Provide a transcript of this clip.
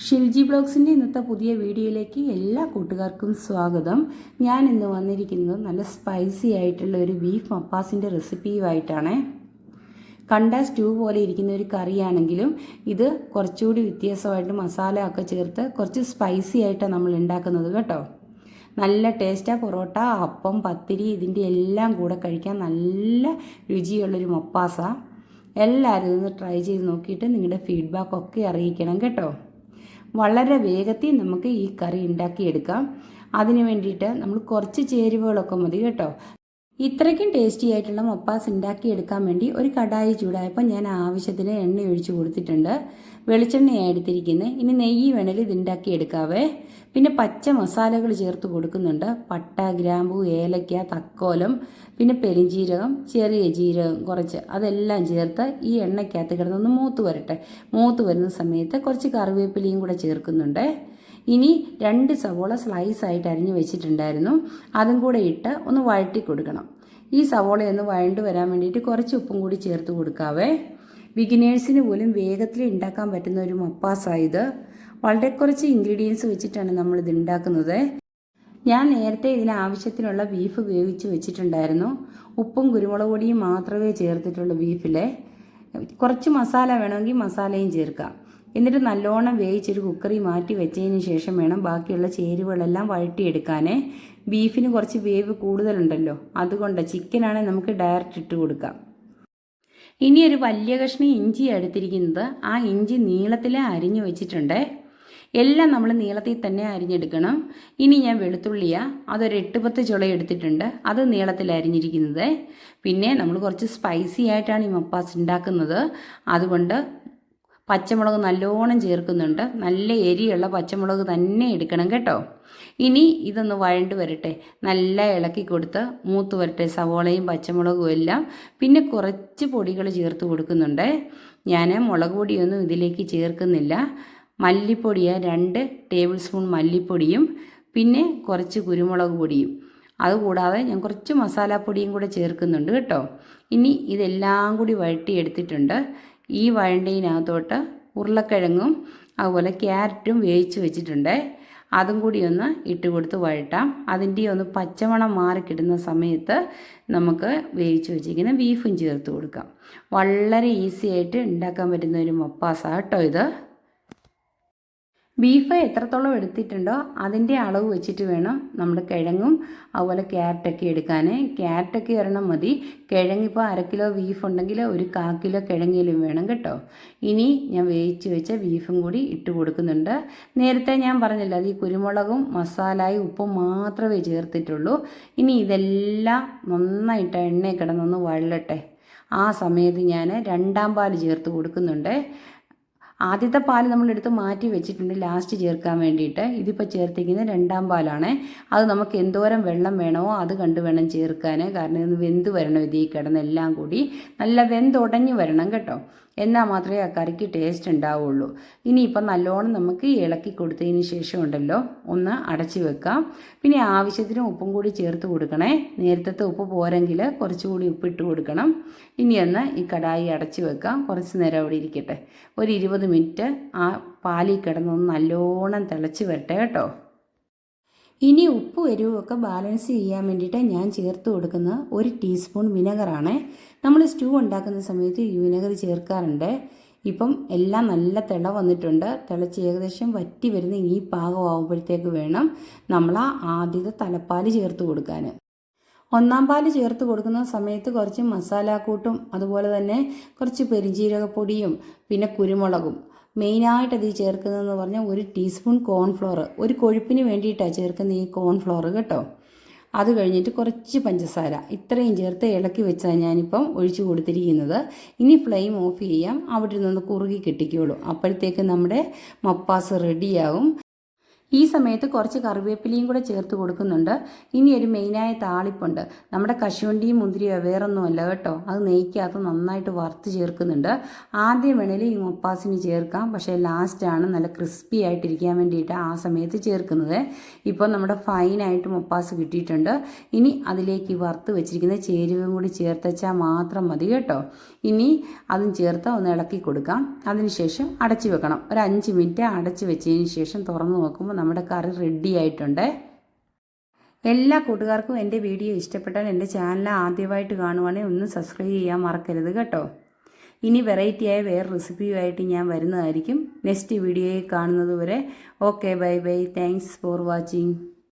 ഷിൽജി ബ്ലോഗ്സിൻ്റെ ഇന്നത്തെ പുതിയ വീഡിയോയിലേക്ക് എല്ലാ കൂട്ടുകാർക്കും സ്വാഗതം. ഞാൻ ഇന്ന് വന്നിരിക്കുന്നത് നല്ല സ്പൈസി ആയിട്ടുള്ള ഒരു ബീഫ് മപ്പാസിൻ്റെ റെസിപ്പിയുമായിട്ടാണ്. കണ്ട സ്റ്റൂ പോലെ ഇരിക്കുന്ന ഒരു കറിയാണെങ്കിലും ഇത് കുറച്ചുകൂടി വ്യത്യാസമായിട്ട് മസാല ഒക്കെ ചേർത്ത് കുറച്ച് സ്പൈസി ആയിട്ടാണ് നമ്മൾ ഉണ്ടാക്കുന്നത് കേട്ടോ. നല്ല ടേസ്റ്റാണ്. പൊറോട്ട, അപ്പം, പത്തിരി ഇതിൻ്റെ എല്ലാം കൂടെ കഴിക്കാൻ നല്ല രുചിയുള്ളൊരു മപ്പാസാണ്. എല്ലാവരും ഇതൊന്ന് ട്രൈ ചെയ്ത് നോക്കിയിട്ട് നിങ്ങളുടെ ഫീഡ്ബാക്കൊക്കെ അറിയിക്കണം കേട്ടോ. വളരെ വേഗത്തിൽ നമുക്ക് ഈ കറി ഉണ്ടാക്കിയെടുക്കാം. അതിന് വേണ്ടിയിട്ട് നമ്മൾ കുറച്ച് ചേരുവകളൊക്കെ മതി കേട്ടോ. ഇത്രയ്ക്കും ടേസ്റ്റി ആയിട്ടുള്ള മപ്പാസ് ഉണ്ടാക്കിയെടുക്കാൻ വേണ്ടി ഒരു കടായി ചൂടായപ്പോൾ ഞാൻ ആവശ്യത്തിന് എണ്ണ ഒഴിച്ച് കൊടുത്തിട്ടുണ്ട്. വെളിച്ചെണ്ണയാണ് എടുത്തിരിക്കുന്നത്. ഇനി നെയ്യ് വേണേൽ ഇത് ഉണ്ടാക്കിയെടുക്കാവേ. പിന്നെ പച്ച മസാലകൾ ചേർത്ത് കൊടുക്കുന്നുണ്ട്. പട്ട, ഗ്രാമ്പു, ഏലക്ക, തക്കോലം, പിന്നെ പെരിഞ്ചീരകം, ചെറിയ ജീരകം കുറച്ച്, അതെല്ലാം ചേർത്ത് ഈ എണ്ണയ്ക്കകത്ത് കിടന്നൊന്ന് മൂത്ത് വരട്ടെ. മൂത്ത് വരുന്ന സമയത്ത് കുറച്ച് കറിവേപ്പിലയും കൂടെ ചേർക്കുന്നുണ്ട്. ഇനി 2 സവോള സ്ലൈസായിട്ട് അരിഞ്ഞ് വെച്ചിട്ടുണ്ടായിരുന്നു, അതും കൂടെ ഇട്ട് ഒന്ന് വഴറ്റി കൊടുക്കണം. ഈ സവോളയൊന്ന് വഴണ്ട് വരാൻ വേണ്ടിയിട്ട് കുറച്ച് ഉപ്പും കൂടി ചേർത്ത് കൊടുക്കാവേ. ബിഗിനേഴ്സിന് പോലും വേഗത്തിൽ ഉണ്ടാക്കാൻ പറ്റുന്ന ഒരു മപ്പാസായത്. വളരെ കുറച്ച് ഇൻഗ്രീഡിയൻസ് വെച്ചിട്ടാണ് നമ്മളിത് ഉണ്ടാക്കുന്നത്. ഞാൻ നേരത്തെ ഇതിന് ആവശ്യത്തിനുള്ള ബീഫ് വേവിച്ച് വെച്ചിട്ടുണ്ടായിരുന്നു. ഉപ്പും കുരുമുളക് പൊടിയും മാത്രമേ ചേർത്തിട്ടുള്ളൂ ബീഫിലെ. കുറച്ച് മസാല വേണമെങ്കിൽ മസാലയും ചേർക്കാം. എന്നിട്ട് നല്ലോണം വേവിച്ചൊരു കുക്കറിൽ മാറ്റി വെച്ചതിന് ശേഷം വേണം ബാക്കിയുള്ള ചേരുവകളെല്ലാം വഴറ്റിയെടുക്കാനേ. ബീഫിന് കുറച്ച് വേവ് കൂടുതലുണ്ടല്ലോ, അതുകൊണ്ട് ചിക്കനാണെങ്കിൽ നമുക്ക് ഡയറക്റ്റ് ഇട്ട് കൊടുക്കാം. ഇനി ഒരു വലിയ കഷ്ണം ഇഞ്ചി എടുത്തിരിക്കുന്നത്. ആ ഇഞ്ചി നീളത്തിൽ അരിഞ്ഞു വെച്ചിട്ടുണ്ട്. എല്ലാം നമ്മൾ നീളത്തിൽ തന്നെ അരിഞ്ഞെടുക്കണം. ഇനി ഞാൻ വെളുത്തുള്ളിയാണ്, അതൊരു 8-10 ചുള എടുത്തിട്ടുണ്ട്, അത് നീളത്തിൽ അരിഞ്ഞിരിക്കുന്നത്. പിന്നെ നമ്മൾ കുറച്ച് സ്പൈസി ആയിട്ടാണ് ഈ മപ്പാസ് ഉണ്ടാക്കുന്നത്, അതുകൊണ്ട് പച്ചമുളക് നല്ലോണം ചേർക്കുന്നുണ്ട്. നല്ല എരിയുള്ള പച്ചമുളക് തന്നെ എടുക്കണം കേട്ടോ. ഇനി ഇതൊന്ന് വഴണ്ട് വരട്ടെ. നല്ല ഇളക്കി കൊടുത്ത് മൂത്ത് വരട്ടെ സവോളയും പച്ചമുളകും എല്ലാം. പിന്നെ കുറച്ച് പൊടികൾ ചേർത്ത് കൊടുക്കുന്നുണ്ട്. ഞാൻ മുളക് പൊടിയൊന്നും ഇതിലേക്ക് ചേർക്കുന്നില്ല. മല്ലിപ്പൊടിയാണ് 2 ടേബിൾ സ്പൂൺ മല്ലിപ്പൊടിയും പിന്നെ കുറച്ച് കുരുമുളക് പൊടിയും. അതുകൂടാതെ ഞാൻ കുറച്ച് മസാലപ്പൊടിയും കൂടെ ചേർക്കുന്നുണ്ട് കേട്ടോ. ഇനി ഇതെല്ലാം കൂടി വഴറ്റിയെടുത്തിട്ടുണ്ട്. ഈ വഴണ്ടതിനകത്തോട്ട് ഉരുളക്കിഴങ്ങും അതുപോലെ ക്യാരറ്റും വേവിച്ച് വെച്ചിട്ടുണ്ട്, അതും കൂടി ഒന്ന് ഇട്ട് കൊടുത്ത് വഴട്ടാം. അതിൻ്റെ ഒന്ന് പച്ചമണം മാറിക്കിടുന്ന സമയത്ത് നമുക്ക് വേവിച്ച് വെച്ചിരിക്കുന്ന ബീഫും ചേർത്ത് കൊടുക്കാം. വളരെ ഈസി ആയിട്ട് ഉണ്ടാക്കാൻ പറ്റുന്ന ഒരു മപ്പാസാണ് കേട്ടോ ഇത്. ബീഫ് എത്രത്തോളം എടുത്തിട്ടുണ്ടോ അതിൻ്റെ അളവ് വെച്ചിട്ട് വേണം നമ്മൾ കിഴങ്ങും അതുപോലെ ക്യാരറ്റൊക്കെ എടുക്കാൻ. ക്യാരറ്റൊക്കെ ഒരെണ്ണം മതി. കിഴങ്ങിപ്പോൾ 1/2 കിലോ ബീഫ് ഉണ്ടെങ്കിൽ ഒരു 1/4 കിലോ കിഴങ്ങിലും വേണം കേട്ടോ. ഇനി ഞാൻ വേവിച്ച് വെച്ച ബീഫും കൂടി ഇട്ട് കൊടുക്കുന്നുണ്ട്. നേരത്തെ ഞാൻ പറഞ്ഞില്ല, അത് ഈ കുരുമുളകും മസാലയും ഉപ്പും മാത്രമേ ചേർത്തിട്ടുള്ളൂ. ഇനി ഇതെല്ലാം നന്നായിട്ട് എണ്ണയിൽ കിടന്നൊന്ന് വഴലട്ടെ. ആ സമയത്ത് ഞാൻ 2ാം പാൽ ചേർത്ത് കൊടുക്കുന്നുണ്ട്. ആദ്യത്തെ പാൽ നമ്മളെടുത്ത് മാറ്റി വെച്ചിട്ടുണ്ട് ലാസ്റ്റ് ചേർക്കാൻ വേണ്ടിയിട്ട്. ഇതിപ്പോൾ ചേർത്തിരിക്കുന്നത് 2ാം പാലാണ്. അത് നമുക്ക് എന്തോരം വെള്ളം വേണമോ അത് കണ്ട് വേണം ചേർക്കാൻ. കാരണം ഇത് വെന്ത് വരണം. ഇതിൽ കിടന്നെല്ലാം കൂടി നല്ല വെന്തുടഞ്ഞ് വരണം കേട്ടോ. എന്നാൽ മാത്രമേ ആ കറിക്ക് ടേസ്റ്റ് ഉണ്ടാവുള്ളൂ. ഇനിയിപ്പം നല്ലോണം നമുക്ക് ഇളക്കി കൊടുത്തതിന് ശേഷം ഉണ്ടല്ലോ ഒന്ന് അടച്ച് വെക്കാം. പിന്നെ ആവശ്യത്തിന് ഉപ്പും കൂടി ചേർത്ത് കൊടുക്കണേ. നേരത്തെ ഉപ്പ് പോരെങ്കിൽ കുറച്ചുകൂടി ഉപ്പിട്ട് കൊടുക്കണം. ഇനി ഒന്ന് ഈ കടായി അടച്ച് വെക്കാം. കുറച്ച് നേരം അവിടെ ഇരിക്കട്ടെ. ഒരു 20 മിനിറ്റ് ആ പാലിൽ കിടന്നൊന്ന് നല്ലോണം തിളച്ച് വരട്ടെ കേട്ടോ. ഇനി ഉപ്പും എരിവും ഒക്കെ ബാലൻസ് ചെയ്യാൻ വേണ്ടിയിട്ട് ഞാൻ ചേർത്ത് കൊടുക്കുന്ന 1 ടീസ്പൂൺ വിനെഗറാണ്. നമ്മൾ സ്റ്റൂ ഉണ്ടാക്കുന്ന സമയത്ത് ഈ വിനെഗർ ചേർക്കാറുണ്ട്. ഇപ്പം എല്ലാം നല്ല തിള വന്നിട്ടുണ്ട്. തിളച്ച് ഏകദേശം വറ്റി വരുന്ന ഈ പാകമാകുമ്പോഴത്തേക്ക് വേണം നമ്മൾ ആ ആദ്യത്തെ തലപ്പാൽ ചേർത്ത് കൊടുക്കാൻ. 1ാം പാല് ചേർത്ത് കൊടുക്കുന്ന സമയത്ത് കുറച്ച് മസാലക്കൂട്ടും അതുപോലെ തന്നെ കുറച്ച് പെരിഞ്ജീരകപ്പൊടിയും പിന്നെ കുരുമുളകും മെയിനായിട്ട് അതിൽ ചേർക്കുന്നതെന്ന് പറഞ്ഞാൽ 1 ടീസ്പൂൺ കോൺഫ്ലോർ. ഒരു കൊഴുപ്പിന് വേണ്ടിയിട്ടാണ് ചേർക്കുന്ന ഈ കോൺഫ്ലോർ കേട്ടോ. അത് കഴിഞ്ഞിട്ട് കുറച്ച് പഞ്ചസാര, ഇത്രയും ചേർത്ത് ഇളക്കി വെച്ചാണ് ഞാനിപ്പം ഒഴിച്ചു കൊടുത്തിരിക്കുന്നത്. ഇനി ഫ്ലെയിം ഓഫ് ചെയ്യാം. അവിടെ നിന്ന് കുറുകി കിട്ടിക്കോളൂ. അപ്പോഴത്തേക്ക് നമ്മുടെ മപ്പാസ് റെഡിയാവും. ഈ സമയത്ത് കുറച്ച് കറിവേപ്പിലയും കൂടെ ചേർത്ത് കൊടുക്കുന്നുണ്ട്. ഇനി ഒരു മെയിനായ താളിപ്പുണ്ട്. നമ്മുടെ കശുവണ്ടിയും മുന്തിരിയോ വേറൊന്നുമല്ല കേട്ടോ, അത് നെയ്ക്കകത്ത് നന്നായിട്ട് വറുത്ത് ചേർക്കുന്നുണ്ട്. ആദ്യം വേണേലും ഈ മപ്പാസിന് ചേർക്കാം, പക്ഷേ ലാസ്റ്റാണ് നല്ല ക്രിസ്പി ആയിട്ടിരിക്കാൻ വേണ്ടിയിട്ട് ആ സമയത്ത് ചേർക്കുന്നത്. ഇപ്പോൾ നമ്മുടെ ഫൈനായിട്ട് മപ്പാസ് കിട്ടിയിട്ടുണ്ട്. ഇനി അതിലേക്ക് വറുത്ത് വെച്ചിരിക്കുന്ന ചേരുവയും കൂടി ചേർത്തച്ചാൽ മാത്രം മതി കേട്ടോ. ഇനി അതും ചേർത്ത് ഒന്ന് ഇളക്കി കൊടുക്കാം. അതിനുശേഷം അടച്ചു വെക്കണം. ഒരു 5 മിനിറ്റ് അടച്ചു വെച്ചതിന് ശേഷം തുറന്ന് നോക്കുമ്പോൾ നമ്മുടെ കറി റെഡി ആയിട്ടുണ്ട്. എല്ലാ കൂട്ടുകാർക്കും എൻ്റെ വീഡിയോ ഇഷ്ടപ്പെട്ടാൽ എൻ്റെ ചാനൽ ആദ്യമായിട്ട് കാണുവാണെങ്കിൽ ഒന്ന് സബ്സ്ക്രൈബ് ചെയ്യാൻ മറക്കരുത് കേട്ടോ. ഇനി വെറൈറ്റിയായ വേറെ റെസിപ്പിയുമായിട്ട് ഞാൻ വരുന്നതായിരിക്കും. നെക്സ്റ്റ് വീഡിയോയിൽ കാണുന്നത് വരെ okay, bye bye. Thanks for watching.